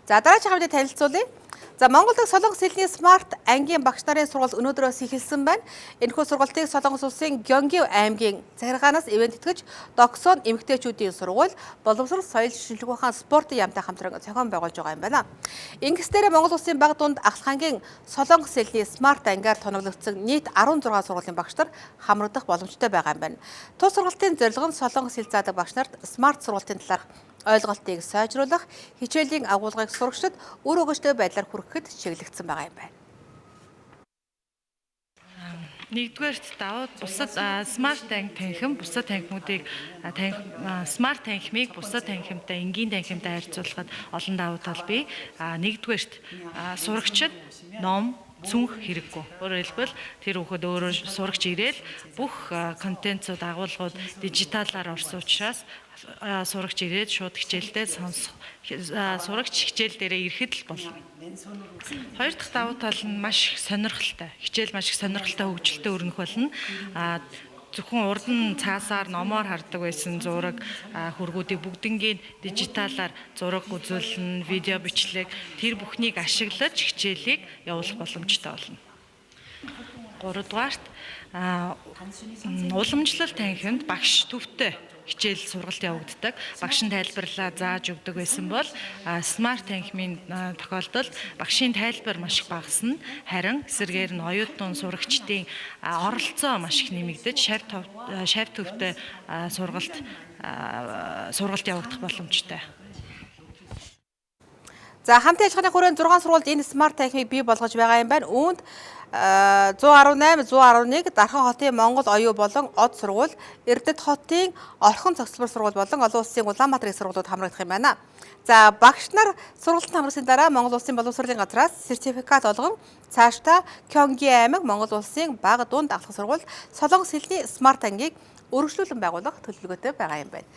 За дараагийн хамтдаа танилцуулъя. За Монгол дахь Солонгос хэлний смарт ангийн багш нарын сургууль өнөөдрөөс эхэлсэн байна. Энэхүү сургалтыг Солонгос улсын Гёнги аймгийн захиргаанаас ивент тэтгэж Доксон эмэгтэйчүүдийн сургууль боловсрол соёл шинжилгээ ухаан спортын яамтай хамтран зохион байгуулж байгаа юм байна. Ингэснээр Монгол улсын баг дунд Ахлахангийн Солонгос хэлний смарт ангиар тоноглогдсон нийт 16 сургуулийн багш нар хамрагдах боломжтой байгаа юм байна. Тус сургалтын зорилго нь Солонгос хэл заадаг багш нарт смарт сургалтын талаарх ойлголтыг сайжруулах, хичээлийн агуулгыг сурагчдад үр өгөөжтэй байдлаар хүргэхэд чиглэгдсэн байгаа юм байна. Нэгдүгээрт давуу бусад смарт танхим танхим бусад танхимуудыг смарт танхимыг бусад танхимтай энгийн танхимтай харьцуулахад олон давуу тал бий. Нэгдүгээрт сурагчид ном цүнх хэрэггүй. Өөрөөр хэлбэл тэр хүүхэд өөрөө сурагч ирээл бүх контентцууд агуулгууд дижиталаар орсон учраас сурагч ирээд шууд хичээлдээ сонсох сурагч хичээл дээрээ ирэхэд л болно. Хоёр дахь давуу тал нь маш их сонирхолтой. Хичээл маш их сонирхолтой хөгжилтэй өрнөх болно. Зөвхөн урд нь цаасаар номоор хардаг байсан зураг хөргүүдийг бүгднгийн дижиталаар зураг үзүүлэн, видео бичлэг тэр бүхнийг ашиглаж хичээлийг явуулах боломжтой болно. Гуравдугаарт уламжлалт танхимд багш төвтэй хичээл сургалт явагддаг. Багш нь тайлбарлаа зааж өгдөг байсан бол смарт танхимын тохиолдолд багшийн тайлбар маш их багасна. Харин эсвэргээр нь оюутан сурагчдын оролцоо маш их нэмэгдэж шав төвтэй сургалт явагдах боломжтой. За хамтын ажиллагааны хүрээнд 6 сургуульд энэ смарт танхимыг бий болгож байгаа юм байна. Үүнд 118, 111 Дархан хотын Монгол оюу болон од сургууль, Эрдэд хотын Орхон цогцлбор сургууль болон олон улсын Улаанбаатарын сургуулиуд хамрагдах юм байна. За багш нар сургалтанд хамрагсны дараа Монгол улсын боловсролын газраас сертификат олгон цаашдаа Гёнги аймаг Монгол улсын баг дунд ахлах сургууль Солонгос хэлний смарт ангийг өргөжлүүлэн байгуулах төлөвлөгөөтэй байгаа юм байна.